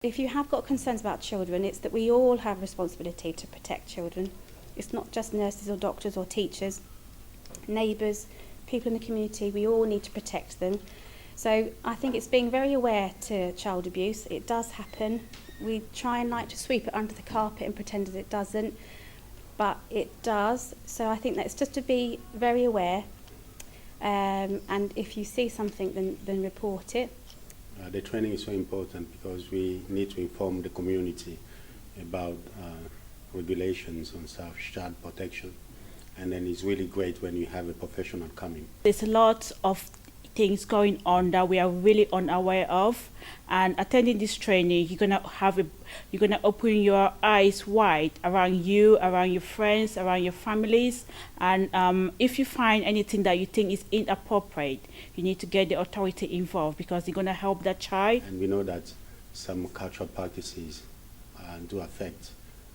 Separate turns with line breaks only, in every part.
If you have got concerns about children, it's that we all have responsibility to protect children. It's not just nurses or doctors or teachers, neighbours, people in the community, we all need to protect them. So I think it's being very aware to child abuse. It does happen. We try and like to sweep it under the carpet and pretend that it doesn't, but it does. So I think that it's just to be very aware, and if you see something, then report it.
The training is so important because we need to inform the community about regulations on child protection, and then it's really great when you have a professional coming.
There's a lot of things going on that we are really unaware of, and attending this training, you're gonna open your eyes wide around you, around your friends, around your families, and if you find anything that you think is inappropriate, you need to get the authority involved because they're gonna help that child.
And we know that some cultural practices do affect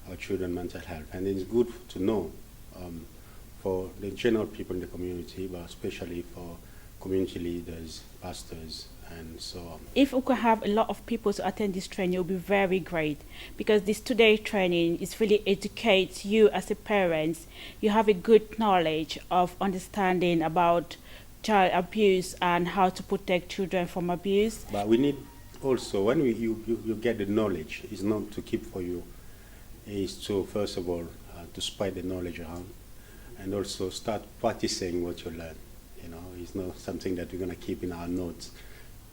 our children's mental health, and it's good to know for the general people in the community, but especially for community leaders, pastors, and so on.
If we could have a lot of people to attend this training, it would be very great, because this two-day training is really educates you as a parent. You have a good knowledge of understanding about child abuse and how to protect children from abuse.
But we need also, when you get the knowledge, it's not to keep for you, is to first of all to spread the knowledge around, and also start practicing what you learn. You know, it's not something that we're going to keep in our notes,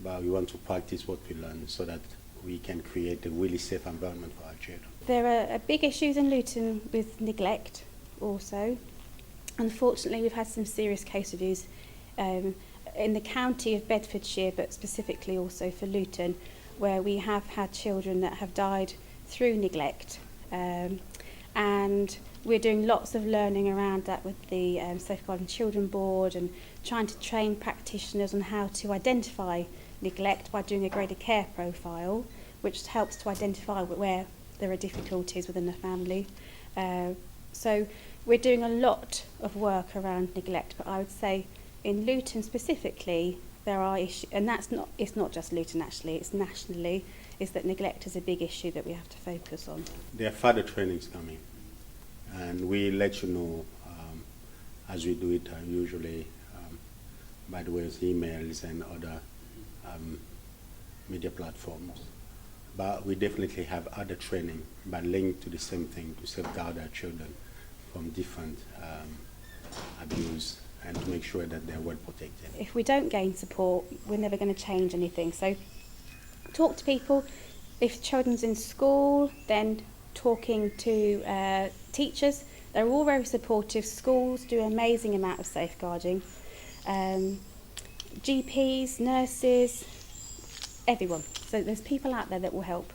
but we want to practice what we learn so that we can create a really safe environment for our children.
There are big issues in Luton with neglect also. Unfortunately, we've had some serious case reviews in the county of Bedfordshire, but specifically also for Luton, where we have had children that have died through neglect. And we're doing lots of learning around that with the Safeguarding Children Board, and trying to train practitioners on how to identify neglect by doing a graded care profile, which helps to identify where there are difficulties within the family. So we're doing a lot of work around neglect, but I would say in Luton specifically, there are issues, and it's not just Luton actually, it's nationally, is that neglect is a big issue that we have to focus on.
There are further trainings coming, and we let you know as we do it usually by the way of emails and other media platforms. But we definitely have other training but linked to the same thing, to safeguard our children from different abuse and to make sure that they're well protected.
If we don't gain support, we're never going to change anything. So talk to people. If children's in school, then talking to teachers. They're all very supportive. Schools do an amazing amount of safeguarding. GPs, nurses, everyone. So there's people out there that will help.